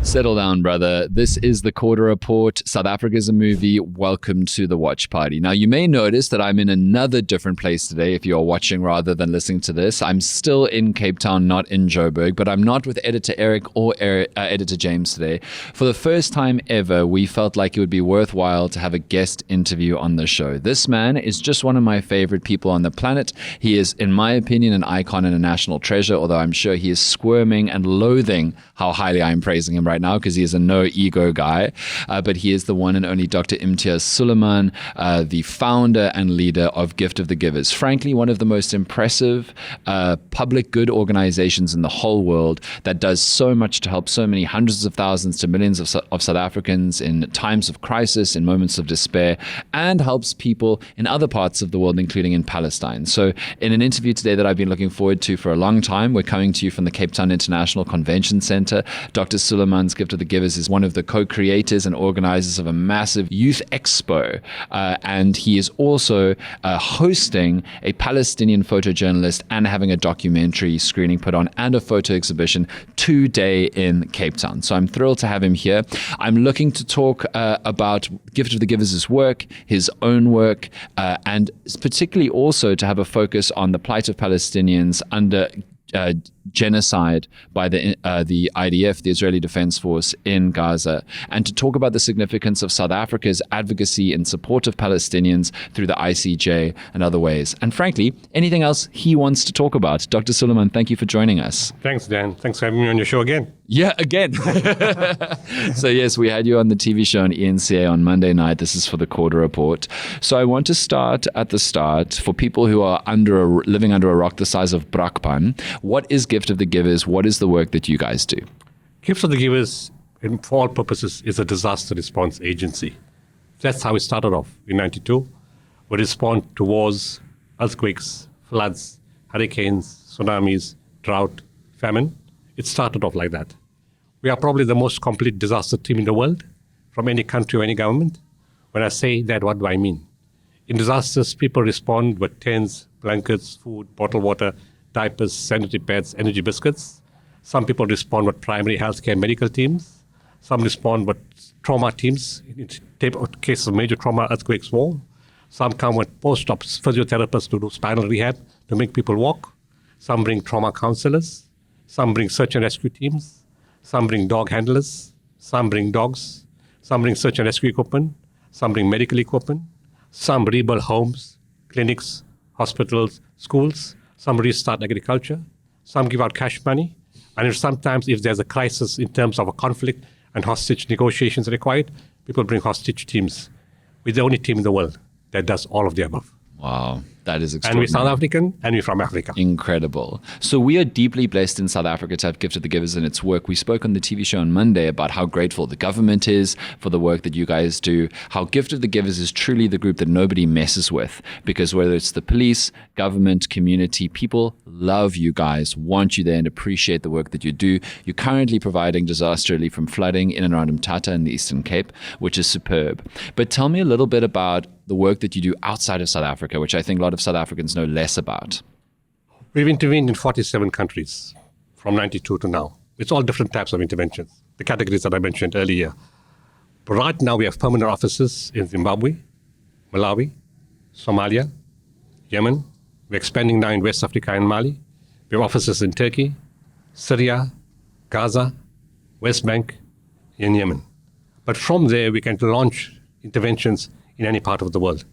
Settle down, brother. This is the Quarter Report. South Africa is a movie. Welcome to the watch party. Now, you may notice that I'm in another different place today if you're watching rather than listening to this. I'm still in Cape Town, not in Joburg, but I'm not with editor Eric or editor James today. For the first time ever, we felt like it would be worthwhile to have a guest interview on the show. This man is just one of my favorite people on the planet. He is, in my opinion, an icon and a national treasure, although I'm sure he is squirming and loathing how highly I'm praising him right now because he is a no ego guy, but he is the one and only Dr. Imtiaz Sooliman, the founder and leader of Gift of the Givers. Frankly, one of the most impressive public good organizations in the whole world that does so much to help so many hundreds of thousands to millions of South Africans in times of crisis, in moments of despair, and helps people in other parts of the world, including in Palestine. So in an interview today that I've been looking forward to for a long time, we're coming to you from the Cape Town International Convention Center. Dr. Sooliman's Gift of the Givers is one of the co-creators and organizers of a massive youth expo. And he is also hosting a Palestinian photojournalist and having a documentary screening put on and a photo exhibition today in Cape Town. So I'm thrilled to have him here. I'm looking to talk about Gift of the Givers' work, his own work, and particularly also to have a focus on the plight of Palestinians under genocide by the IDF, the Israeli Defense Force in Gaza, and to talk about the significance of South Africa's advocacy in support of Palestinians through the ICJ and other ways. And frankly, anything else he wants to talk about. Dr. Sooliman, thank you for joining us. Thanks, Dan. Thanks for having me on your show again. Yeah, again. So yes, we had you on the TV show on ENCA on Monday night. This is for the Quarter Report. So I want to start at the start. For people who are living under a rock the size of Brakpan, what is Gift of the Givers? What is the work that you guys do? Gift of the Givers, for all purposes, is a disaster response agency. That's how it started off in 92. We respond to wars, earthquakes, floods, hurricanes, tsunamis, drought, famine. It started off like that. We are probably the most complete disaster team in the world, from any country or any government. When I say that, what do I mean? In disasters, people respond with tents, blankets, food, bottled water, diapers, sanitary pads, energy biscuits. Some people respond with primary healthcare medical teams. Some respond with trauma teams in case of major trauma, earthquakes, war. Some come with post-op physiotherapists to do spinal rehab to make people walk. Some bring trauma counselors. Some bring search and rescue teams. Some bring dog handlers. Some bring dogs. Some bring search and rescue equipment. Some bring medical equipment. Some rebuild homes, clinics, hospitals, schools. Some restart agriculture. Some give out cash money. And sometimes if there's a crisis in terms of a conflict and hostage negotiations required, people bring hostage teams. We're the only team in the world that does all of the above. Wow, that is extraordinary. And we're South African, and we're from Africa. Incredible. So we are deeply blessed in South Africa to have Gift of the Givers and its work. We spoke on the TV show on Monday about how grateful the government is for the work that you guys do, how Gift of the Givers is truly the group that nobody messes with, because whether it's the police, government, community, people love you guys, want you there, and appreciate the work that you do. You're currently providing disaster relief from flooding in and around Mthatha in the Eastern Cape, which is superb. But tell me a little bit about the work that you do outside of South Africa, which I think a lot of South Africans know less about. We've intervened in 47 countries from 92 to now. It's all different types of interventions, the categories that I mentioned earlier. But right now we have permanent offices in Zimbabwe, Malawi, Somalia, Yemen. We're expanding now in West Africa and Mali. We have offices in Turkey, Syria, Gaza, West Bank, and Yemen. But from there we can launch interventions in any part of the world.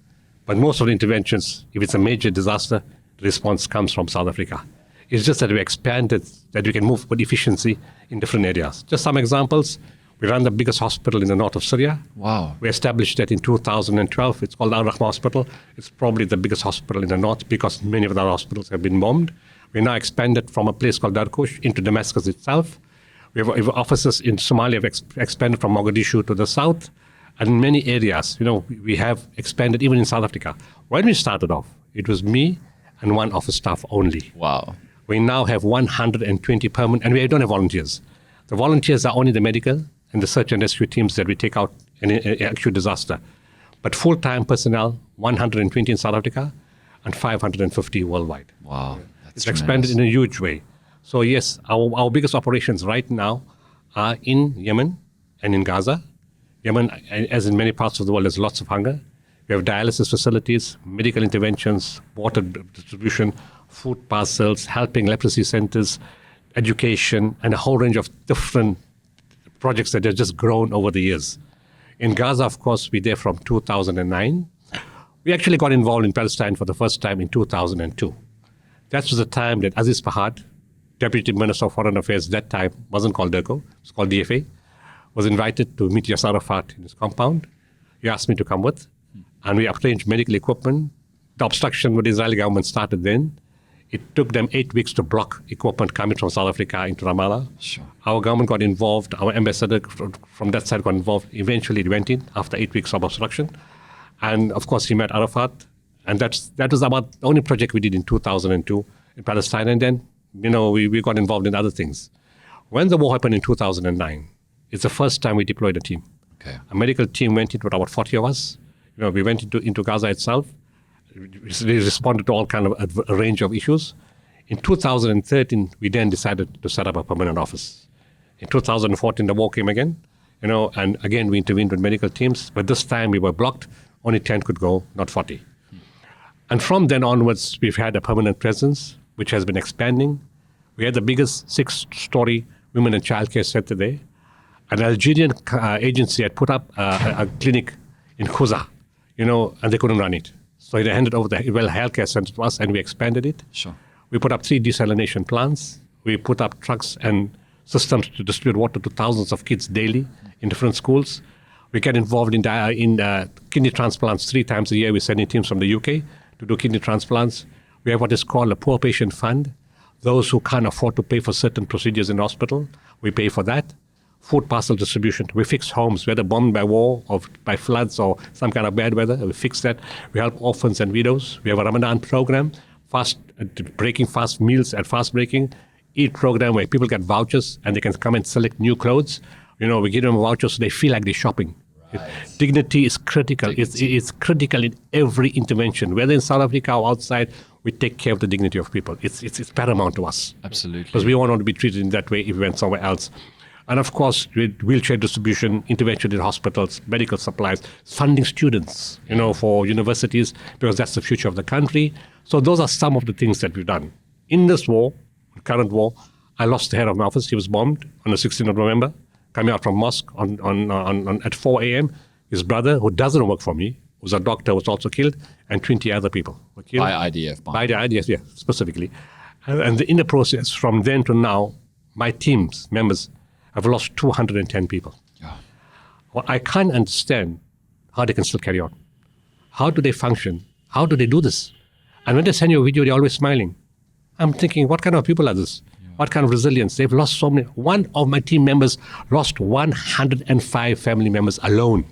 But most of the interventions, if it's a major disaster, the response comes from South Africa. It's just that we expanded, that we can move with efficiency in different areas. Just some examples. We run the biggest hospital in the north of Syria. Wow. We established that in 2012. It's called Al-Rahma Hospital. It's probably the biggest hospital in the north because many of the hospitals have been bombed. We now expanded from a place called Darkush into Damascus itself. We have offices in Somalia. We've expanded from Mogadishu to the south. And in many areas, we have expanded even in South Africa. When we started off, it was me and one office staff only. Wow. We now have 120 permanent, and we don't have volunteers. The volunteers are only the medical and the search and rescue teams that we take out in an actual disaster. But full-time personnel, 120 in South Africa and 550 worldwide. Wow. It's expanded in a huge way. So yes, our biggest operations right now are in Yemen and in Gaza. Yemen, as in many parts of the world, there's lots of hunger. We have dialysis facilities, medical interventions, water distribution, food parcels, helping leprosy centers, education, and a whole range of different projects that have just grown over the years. In Gaza, of course, we're there from 2009. We actually got involved in Palestine for the first time in 2002. That was the time that Aziz Fahad, Deputy Minister of Foreign Affairs at that time, wasn't called DIRCO, it was called DFA, was invited to meet Yasser Arafat in his compound. He asked me to come with, and we arranged medical equipment. The obstruction with the Israeli government started then. It took them 8 weeks to block equipment coming from South Africa into Ramallah. Sure. Our government got involved. Our ambassador from that side got involved. Eventually, it went in after 8 weeks of obstruction. And, of course, he met Arafat. And that was about the only project we did in 2002 in Palestine. And then, we got involved in other things. When the war happened in 2009, it's the first time we deployed a team. Okay. A medical team went in with about 40 of us. We went into Gaza itself. We responded to all kind of a range of issues. In 2013, we then decided to set up a permanent office. In 2014, the war came again, and again we intervened with medical teams. But this time we were blocked. Only 10 could go, not 40. And from then onwards, we've had a permanent presence, which has been expanding. We had the biggest 6-story women and childcare center there. An Algerian agency had put up a clinic in Khuza, and they couldn't run it. So they handed over the healthcare center to us, and we expanded it. Sure. We put up 3 desalination plants. We put up trucks and systems to distribute water to thousands of kids daily in different schools. We get involved in kidney transplants 3 times a year. We're sending teams from the UK to do kidney transplants. We have what is called a poor patient fund. Those who can't afford to pay for certain procedures in hospital, we pay for that. Food parcel distribution. We fix homes, whether bombed by war or by floods or some kind of bad weather. We fix that. We help orphans and widows. We have a Ramadan program, breaking fast meals at fast breaking, eat program where people get vouchers and they can come and select new clothes. We give them vouchers so they feel like they're shopping. Right. Dignity is critical. It's critical in every intervention, whether in South Africa or outside. We take care of the dignity of people. It's paramount to us. Absolutely. Because we don't want to be treated in that way if we went somewhere else. And of course, with wheelchair distribution, intervention in hospitals, medical supplies, funding students, for universities, because that's the future of the country. So those are some of the things that we've done. In this war, current war, I lost the head of my office. He was bombed on the 16th of November, coming out from mosque at 4 a.m. His brother, who doesn't work for me, who's a doctor, was also killed, and 20 other people were killed. By IDF. By the IDF, yeah, specifically. And in the process, from then to now, my team's members have lost 210 people. Yeah. Well, I can't understand how they can still carry on. How do they function? How do they do this? And when they send you a video, they're always smiling. I'm thinking, what kind of people are this? Yeah. What kind of resilience? They've lost so many. One of my team members lost 105 family members alone.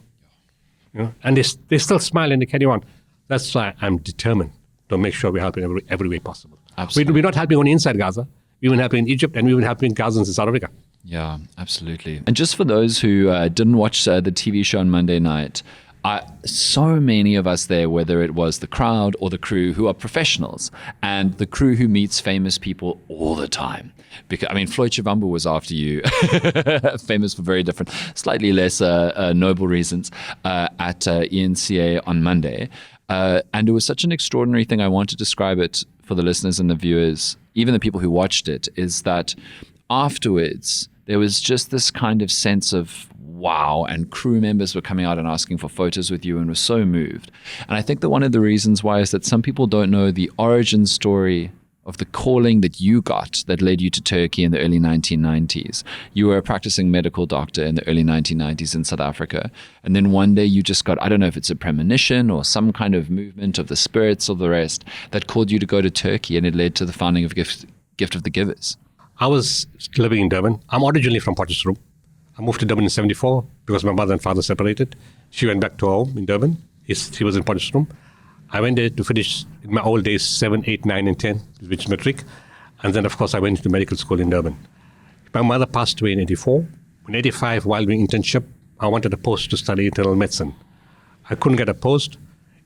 And they still smile and they carry on. That's why I'm determined to make sure we help in every way possible. Absolutely. We're not helping only inside Gaza. We've been helping in Egypt, and we've been helping Gazans in South Africa. Yeah, absolutely. And just for those who didn't watch the TV show on Monday night, so many of us there, whether it was the crowd or the crew, who are professionals, and the crew who meets famous people all the time. Because Floyd Shivambu was after you, famous for very different, slightly less noble reasons, at ENCA on Monday. And it was such an extraordinary thing. I want to describe it for the listeners and the viewers, even the people who watched it, is that afterwards, there was just this kind of sense of wow, and crew members were coming out and asking for photos with you and were so moved. And I think that one of the reasons why is that some people don't know the origin story of the calling that you got that led you to Turkey in the early 1990s. You were a practicing medical doctor in the early 1990s in South Africa. And then one day you just got, I don't know if it's a premonition or some kind of movement of the spirits or the rest that called you to go to Turkey, and it led to the founding of Gift of the Givers. I was living in Durban. I'm originally from Potchefstroom. I moved to Durban in 1974 because my mother and father separated. She went back to home in Durban. He was in Potchefstroom. I went there to finish, in my old days, 7, 8, 9, and 10, which is matric. And then, of course, I went to medical school in Durban. My mother passed away in 1984. In 1985, while doing internship, I wanted a post to study internal medicine. I couldn't get a post.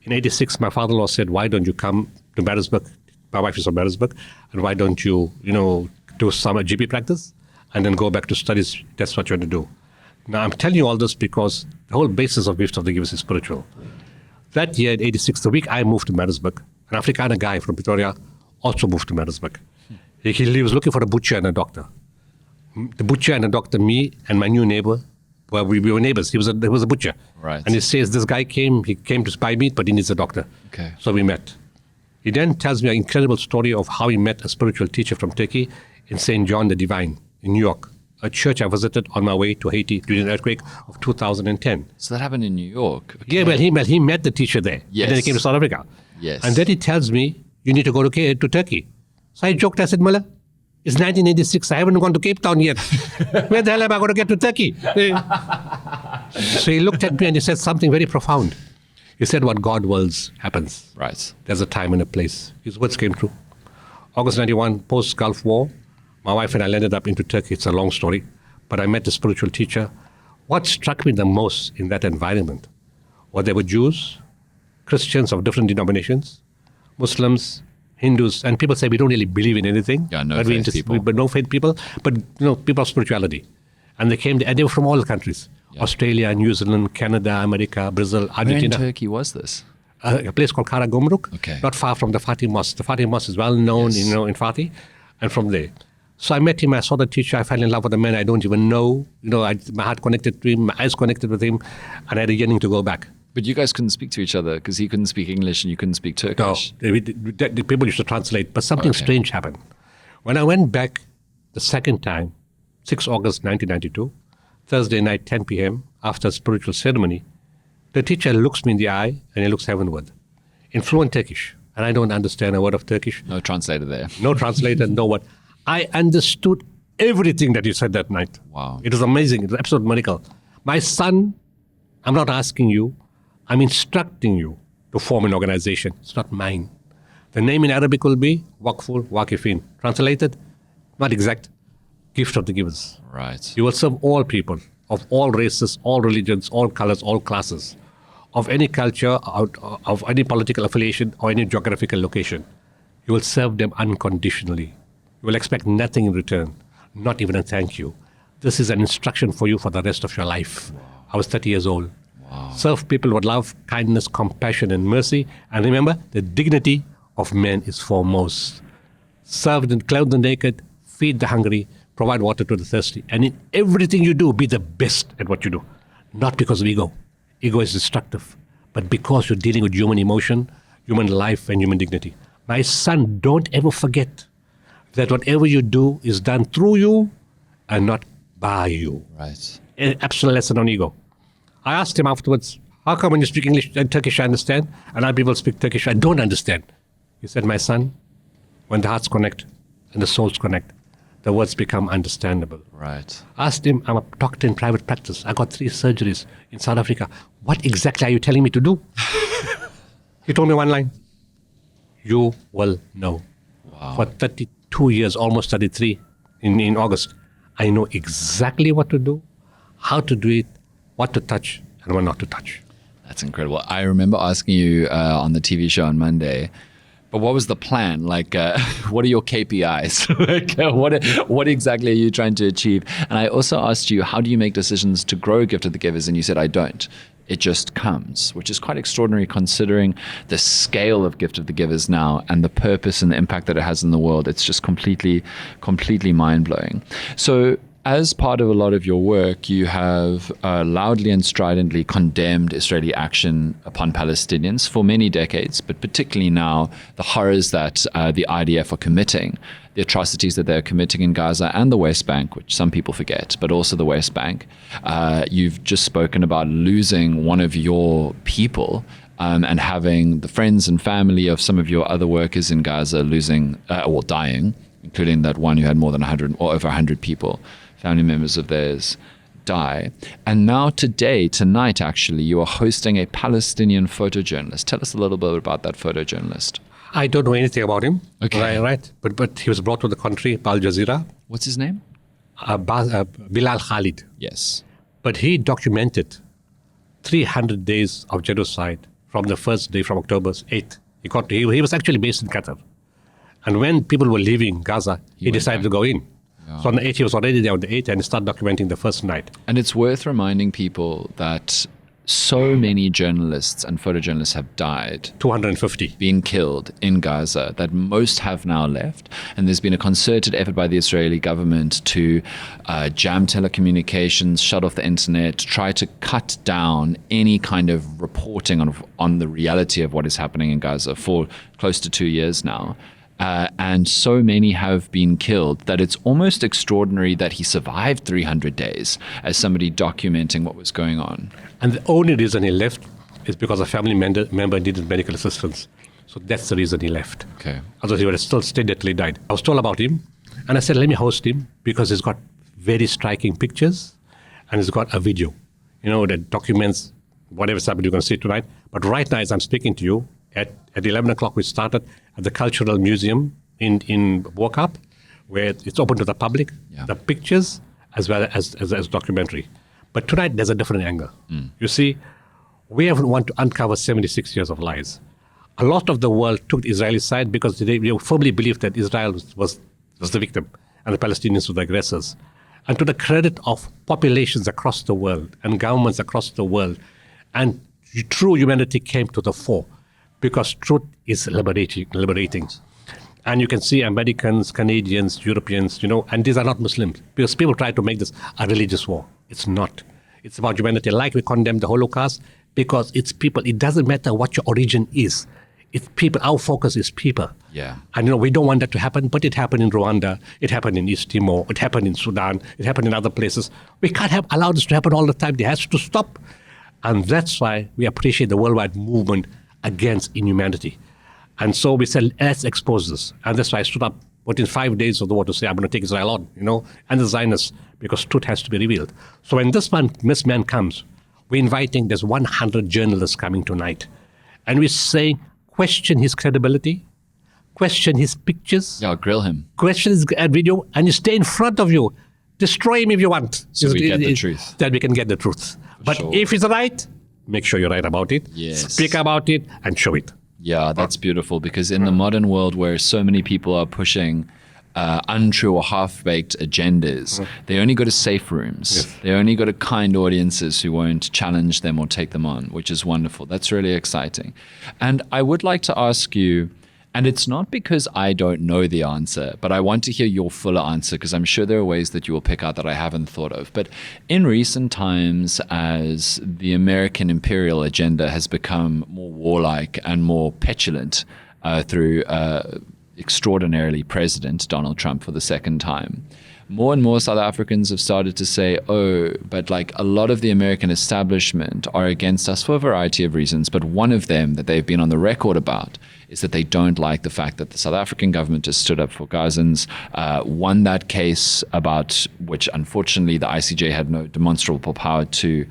In 1986, my father-in-law said, why don't you come to Maritzburg? My wife is from Maritzburg. And why don't you, do some GP practice? and then go back to studies. That's what you want to do. Now, I'm telling you all this because the whole basis of Gift of the Givers is spiritual. That year in 86, the week I moved to Maritzburg, an Afrikaner guy from Pretoria also moved to Maritzburg. He was looking for a butcher and a doctor. The butcher and the doctor, me and my new neighbor, well, we were neighbors. He was a butcher. Right. And he says, this guy came to buy meat, but he needs a doctor. Okay. So we met. He then tells me an incredible story of how he met a spiritual teacher from Turkey in St. John the Divine in New York, a church I visited on my way to Haiti during the earthquake of 2010. So that happened in New York. Okay. Yeah, well, he met the teacher there. Yes. And then he came to South Africa. Yes. And then he tells me, you need to go to Turkey. So I joked, I said, Mullah, it's 1986. I haven't gone to Cape Town yet. Where the hell am I going to get to Turkey? So he looked at me and he said something very profound. He said, what God wills happens. Right. There's a time and a place. His words came true. August 91, post-Gulf War, my wife and I landed up into Turkey. It's a long story. But I met the spiritual teacher. What struck me the most in that environment was there were Jews, Christians of different denominations, Muslims, Hindus, and people say we don't really believe in anything. Yeah, no but faith people. But no faith people, but people of spirituality. And they came, and they were from all the countries. Yeah. Australia, New Zealand, Canada, America, Brazil, Where in Argentina. Turkey was this? A place called Karagümrük, Okay. not far from the Fatih Mosque. The Fatih Mosque is well known, Yes. in Fatih, and from there. So I met him, I saw the teacher, I fell in love with a man I don't even know. My heart connected to him, my eyes connected with him, and I had a yearning to go back. But you guys couldn't speak to each other because he couldn't speak English and you couldn't speak Turkish. The people used to translate, but something Okay. strange happened. When I went back the second time, 6 August 1992, Thursday night, 10 p.m., after a spiritual ceremony, the teacher looks me in the eye and he looks heavenward in fluent Turkish. And I don't understand a word of Turkish. No translator there. No translator, no word. I understood everything that he said that night. Wow. It was amazing. It was an absolute miracle. My son, I'm not asking you, I'm instructing you to form an organization. It's not mine. The name in Arabic will be Waqful Waqifin. Translated, not exact, Gift of the Givers. Right. You will serve all people of all races, all religions, all colors, all classes, of any culture, of any political affiliation or any geographical location. You will serve them unconditionally. You will expect nothing in return, not even a thank you. This is an instruction for you for the rest of your life. Wow. I was 30 years old. Wow. Serve people with love, kindness, compassion, and mercy. And remember, the dignity of men is foremost. Serve and clothe the naked, feed the hungry, provide water to the thirsty. And in everything you do, be the best at what you do. Not because of ego. Ego is destructive. But because you're dealing with human emotion, human life, and human dignity. My son, don't ever forget that whatever you do is done through you and not by you. Right. An absolute lesson on ego. I asked him afterwards, how come when you speak English and Turkish I understand, and other people speak Turkish I don't understand? He said, my son, when the hearts connect and the souls connect, the words become understandable. Right. I asked him, I'm a doctor in private practice. I got 3 surgeries in South Africa. What exactly are you telling me to do? He told me one line. You will know. Wow. For 32 years, almost 33 in August, I know exactly what to do, how to do it, what to touch, and what not to touch. That's incredible. I remember asking you on the TV show on Monday, but what was the plan? Like, what are your KPIs? What exactly are you trying to achieve? And I also asked you, how do you make decisions to grow Gift of the Givers? And you said, I don't. It just comes, which is quite extraordinary considering the scale of Gift of the Givers now and the purpose and the impact that it has in the world. It's just completely mind-blowing. So as part of a lot of your work, you have loudly and stridently condemned Israeli action upon Palestinians for many decades, but particularly now the horrors that the IDF are committing, the atrocities that they're committing in Gaza and the West Bank, which some people forget, but also the West Bank. You've just spoken about losing one of your people and having the friends and family of some of your other workers in Gaza losing or dying, including that one who had more than 100 or over 100 people, family members of theirs, die. And now tonight, actually, you are hosting a Palestinian photojournalist. Tell us a little bit about that photojournalist. I don't know anything about him. Okay. Right. But he was brought to the country by Al Jazeera. What's his name? Bilal Khalid. Yes. But he documented 300 days of genocide from the first day, from October 8th. He was actually based in Qatar. And when people were leaving Gaza, he decided to go in. So on the 8th, he was already there on the 8th and he started documenting the first night. And it's worth reminding people that so many journalists and photojournalists have died, 250. been killed in Gaza, that most have now left. And there's been a concerted effort by the Israeli government to jam telecommunications, shut off the internet, try to cut down any kind of reporting on the reality of what is happening in Gaza for close to 2 years now. And so many have been killed that it's almost extraordinary that he survived 300 days as somebody documenting what was going on. And the only reason he left is because a family member needed medical assistance. So that's the reason he left. Okay. Otherwise, he would have still stayed there till he died. I was told about him, and I said, let me host him because he's got very striking pictures and he's got a video, that documents whatever's happened you're going to see tonight. But right now, as I'm speaking to you, at 11 o'clock, we started at the Cultural Museum in Wokap, where it's open to the public, the pictures as well as documentary. But tonight, there's a different angle. You see, we want to uncover 76 years of lies. A lot of the world took the Israeli side because they firmly believed that Israel was the victim and the Palestinians were the aggressors. And to the credit of populations across the world and governments across the world, and true humanity came to the fore. Because truth is liberating. And you can see Americans, Canadians, Europeans, and these are not Muslims. Because people try to make this a religious war. It's not. It's about humanity. Like we condemn the Holocaust because it's people. It doesn't matter what your origin is. It's people. Our focus is people. Yeah. And we don't want that to happen, but it happened in Rwanda. It happened in East Timor. It happened in Sudan. It happened in other places. We can't allow this to happen all the time. It has to stop. And that's why we appreciate the worldwide movement against inhumanity. And so we said, let's expose this. And that's why I stood up within 5 days of the war to say, I'm going to take Israel on, and the Zionists, because truth has to be revealed. So when this man comes, we're inviting, there's 100 journalists coming tonight. And we're saying, question his credibility, question his pictures. Yeah, grill him. Question his video, and you stay in front of you. Destroy him if you want. So we get the truth. Then we can get the truth. But if he's right, make sure you're right about it. Yes. Speak about it and show it. Yeah, that's beautiful, because in the modern world where so many people are pushing untrue or half-baked agendas, they only go to safe rooms. Yes. They only go to kind audiences who won't challenge them or take them on, which is wonderful. That's really exciting. And I would like to ask you, and it's not because I don't know the answer, but I want to hear your fuller answer, because I'm sure there are ways that you will pick out that I haven't thought of. But in recent times, as the American imperial agenda has become more warlike and more petulant through extraordinarily President Donald Trump for the second time, more and more South Africans have started to say, but like a lot of the American establishment are against us for a variety of reasons. But one of them that they've been on the record about is that they don't like the fact that the South African government has stood up for Gazans, won that case about which, unfortunately, the ICJ had no demonstrable power to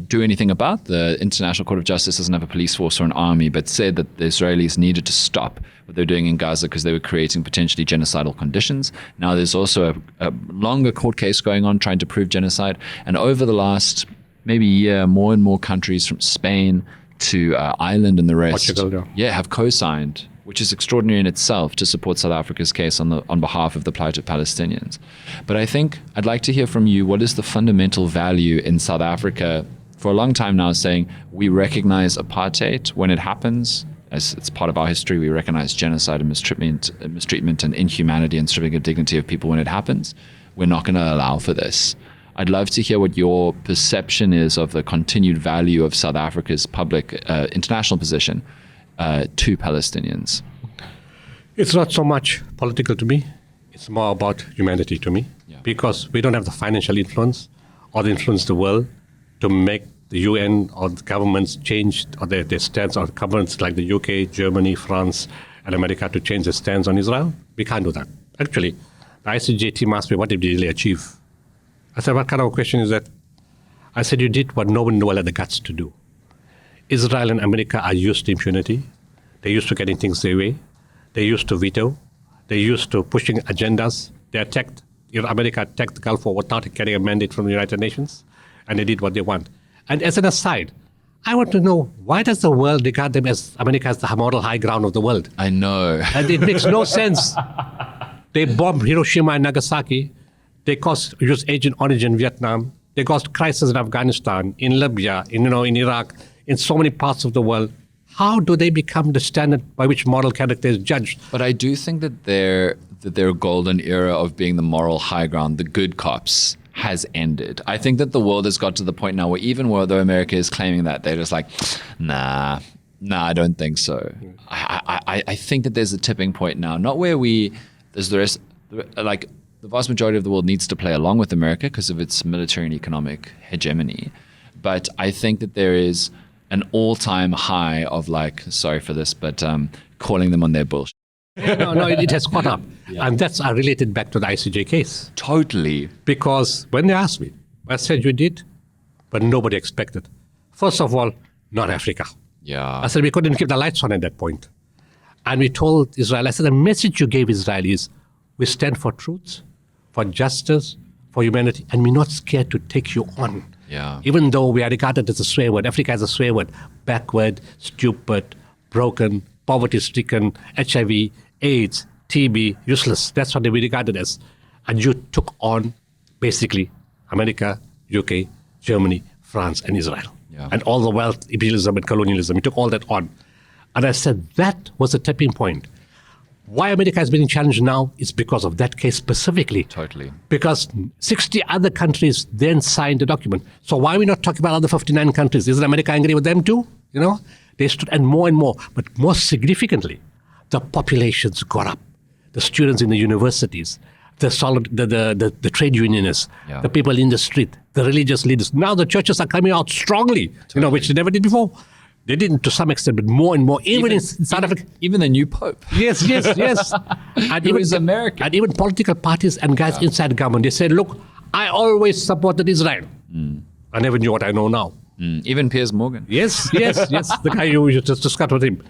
do anything about. The International Court of Justice doesn't have a police force or an army, but said that the Israelis needed to stop what they're doing in Gaza because they were creating potentially genocidal conditions. Now there's also a longer court case going on trying to prove genocide. And over the last maybe year, more and more countries from Spain to Ireland and the rest Portugal, have co-signed, which is extraordinary in itself, to support South Africa's case on behalf of the plight of Palestinians. But I think I'd like to hear from you, what is the fundamental value in South Africa for a long time now saying we recognize apartheid when it happens, as it's part of our history, we recognize genocide and mistreatment and inhumanity and stripping of dignity of people when it happens. We're not going to allow for this. I'd love to hear what your perception is of the continued value of South Africa's public international position to Palestinians. It's not so much political to me. It's more about humanity to me, because we don't have the financial influence or the influence the world to make the UN or the governments change or their stance, or governments like the UK, Germany, France, and America to change their stance on Israel. We can't do that. Actually, the ICJ team asked me, what did you really achieve? I said, what kind of a question is that? I said, you did what no one in the world had the guts to do. Israel and America are used to impunity. They're used to getting things their way. They're used to veto. They're used to pushing agendas. America attacked the Gulf War without getting a mandate from the United Nations, and they did what they want. And as an aside, I want to know, why does the world regard them as America as the moral high ground of the world? I know. And it makes no sense. They bombed Hiroshima and Nagasaki. They caused Agent Orange in Vietnam. They caused crisis in Afghanistan, in Libya, in Iraq, in so many parts of the world. How do they become the standard by which moral character is judged? But I do think that their golden era of being the moral high ground, the good cops, has ended. I think that the world has got to the point now where even though America is claiming that, they're just like, nah, I don't think so. I think that there's a tipping point now, not where there's the rest, like the vast majority of the world needs to play along with America because of its military and economic hegemony. But I think that there is an all-time high of like, sorry for this, but calling them on their bullshit. No, it has caught up. Yeah. And that's related back to the ICJ case. Totally. Because when they asked me, I said, you did, but nobody expected. First of all, not Africa. Yeah. I said, we couldn't keep the lights on at that point. And we told Israel, I said, the message you gave Israel is, we stand for truth, for justice, for humanity, and we're not scared to take you on. Yeah. Even though we are regarded as a swear word, Africa is a swear word, backward, stupid, broken, poverty-stricken, HIV, AIDS, TB, useless. That's what they were regarded as. And you took on, basically, America, UK, Germany, France, and Israel. Yeah. And all the wealth, imperialism, and colonialism. You took all that on. And I said that was a tipping point. Why America has been challenged now is because of that case specifically. Totally. Because 60 other countries then signed the document. So why are we not talking about other 59 countries? Isn't America angry with them too? They stood, and more. But most significantly, the populations got up. The students in the universities, the trade unionists, the people in the street, the religious leaders. Now the churches are coming out strongly, which they never did before. They didn't to some extent, but more and more, even in South Africa. Even the new pope. Yes. And It was American. And even political parties and guys inside government, they said, look, I always supported Israel. I never knew what I know now. Even Piers Morgan. Yes. The guy you just discussed with him.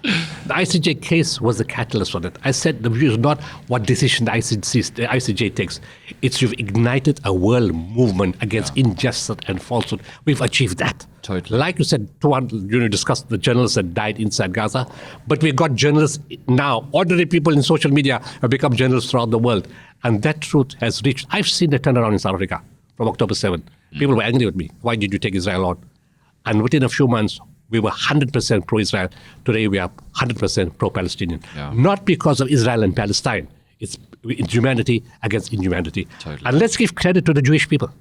The ICJ case was the catalyst for that. I said the view is not what decision the ICJ takes. It's you've ignited a world movement against injustice and falsehood. We've achieved that. Totally. Like you said, you discussed the journalists that died inside Gaza, but we've got journalists now. Ordinary people in social media have become journalists throughout the world. And that truth has reached. I've seen the turnaround in South Africa from October 7. People were angry with me. Why did you take Israel on? And within a few months, we were 100% pro-Israel. Today, we are 100% pro-Palestinian. Yeah. Not because of Israel and Palestine. It's humanity against inhumanity. Totally. And let's give credit to the Jewish people.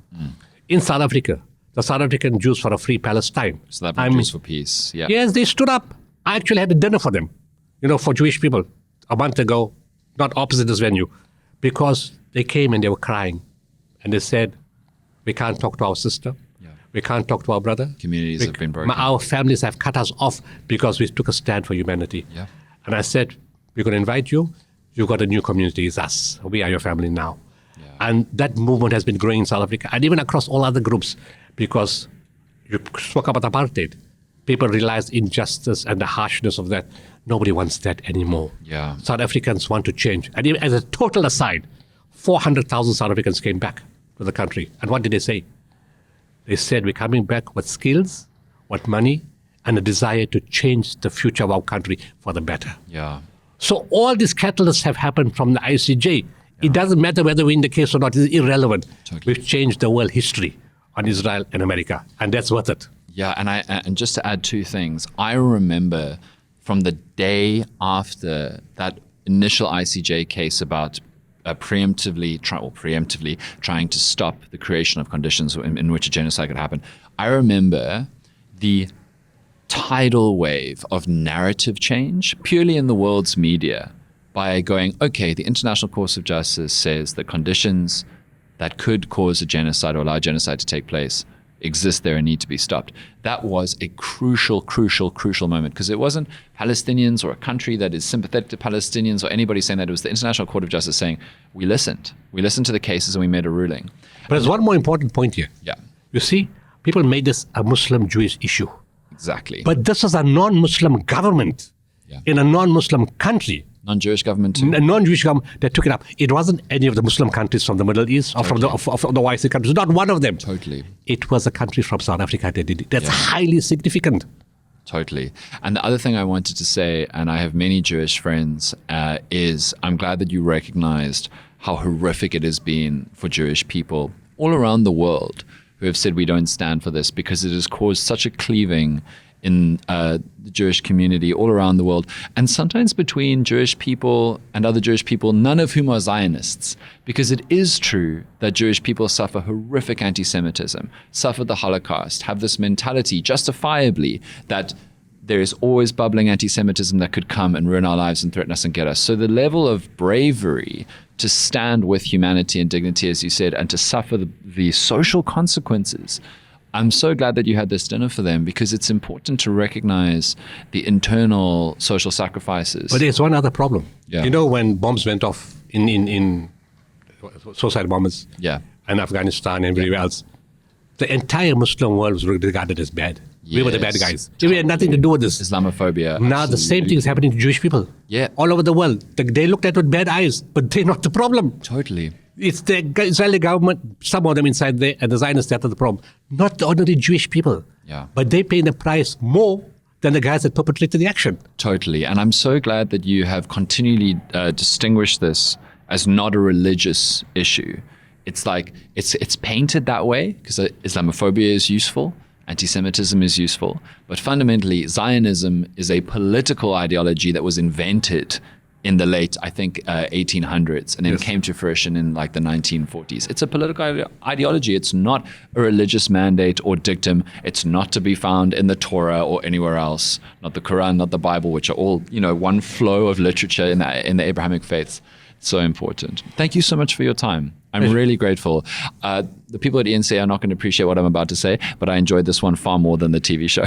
In South Africa, the South African Jews for a free Palestine. South African Jews for peace. Yeah. Yes, they stood up. I actually had a dinner for them, for Jewish people a month ago, not opposite this venue, because they came and they were crying. And they said, we can't talk to our sister. We can't talk to our brother. Communities have been broken. Our families have cut us off because we took a stand for humanity. Yeah. And I said, we're going to invite you. You've got a new community. It's us. We are your family now. Yeah. And that movement has been growing in South Africa and even across all other groups because you spoke about apartheid. People realize injustice and the harshness of that. Nobody wants that anymore. Yeah. South Africans want to change. And even as a total aside, 400,000 South Africans came back to the country. And what did they say? They said, we're coming back with skills, with money, and a desire to change the future of our country for the better. Yeah. So all these catalysts have happened from the ICJ. It doesn't matter whether we win the case or not. It's irrelevant. Totally. We've changed the world history on Israel and America, and that's worth it. Yeah, and just to add two things, I remember from the day after that initial ICJ case about preemptively trying to stop the creation of conditions in which a genocide could happen. I remember the tidal wave of narrative change purely in the world's media by going, okay, the International Court of Justice says that conditions that could cause a genocide or allow genocide to take place exist there and need to be stopped. That was a crucial moment because it wasn't Palestinians or a country that is sympathetic to Palestinians or anybody saying that. It was the International Court of Justice saying, we listened to the cases and we made a ruling. But there's one more important point here. Yeah. You see, people made this a Muslim-Jewish issue. Exactly. But this is a non-Muslim government in a non-Muslim country. Non-Jewish government too. A non-Jewish government that took it up. It wasn't any of the Muslim countries from the Middle East or from the YC countries. Not one of them. Totally. It was a country from South Africa that did it. That's highly significant. Totally. And the other thing I wanted to say, and I have many Jewish friends, is I'm glad that you recognized how horrific it has been for Jewish people all around the world who have said we don't stand for this, because it has caused such a cleaving in the Jewish community all around the world, and sometimes between Jewish people and other Jewish people, none of whom are Zionists, because it is true that Jewish people suffer horrific anti-Semitism, suffer the Holocaust, have this mentality, justifiably, that there is always bubbling anti-Semitism that could come and ruin our lives and threaten us and get us. So the level of bravery to stand with humanity and dignity, as you said, and to suffer the social consequences, I'm so glad that you had this dinner for them, because it's important to recognize the internal social sacrifices. But there's one other problem. Yeah. You know, when bombs went off in suicide bombers in Afghanistan and everywhere else, the entire Muslim world was regarded as bad. We were the bad guys. We had nothing to do with this. Islamophobia. Now the same thing is happening to Jewish people. Yeah. All over the world. They looked at it with bad eyes, but they're not the problem. Totally. It's the Israeli government, some of them inside there, and the Zionists that are the problem. Not the ordinary Jewish people. Yeah. But they pay the price more than the guys that perpetrated the action. Totally. And I'm so glad that you have continually distinguished this as not a religious issue. It's like, it's painted that way because Islamophobia is useful, anti-Semitism is useful, but fundamentally Zionism is a political ideology that was invented in the late, I think, 1800s, and then came to fruition in like the 1940s. It's a political ideology. It's not a religious mandate or dictum. It's not to be found in the Torah or anywhere else. Not the Quran, not the Bible, which are all, one flow of literature in the Abrahamic faiths. So important. Thank you so much for your time. I'm really grateful. The people at ENC are not going to appreciate what I'm about to say, but I enjoyed this one far more than the TV show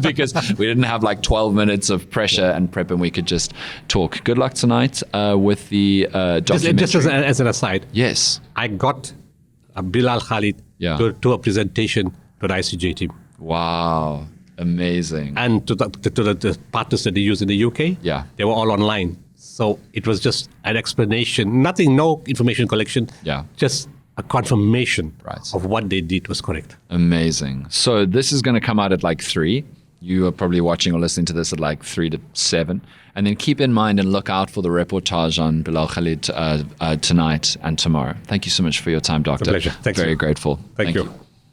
because we didn't have like 12 minutes of pressure and prep, and we could just talk. Good luck tonight with the documentary. Just as an aside. Yes. I got Bilal Khalid to a presentation to the ICJ team. Wow. Amazing. And to the partners that they use in the UK. Yeah. They were all online. So it was just an explanation, nothing, no information collection, just a confirmation of what they did was correct. Amazing. So this is going to come out at like 3. You are probably watching or listening to this at like 3 to 7. And then keep in mind and look out for the reportage on Bilal Khalid tonight and tomorrow. Thank you so much for your time, Doctor. It's a pleasure. Thanks. Very grateful. Thank you.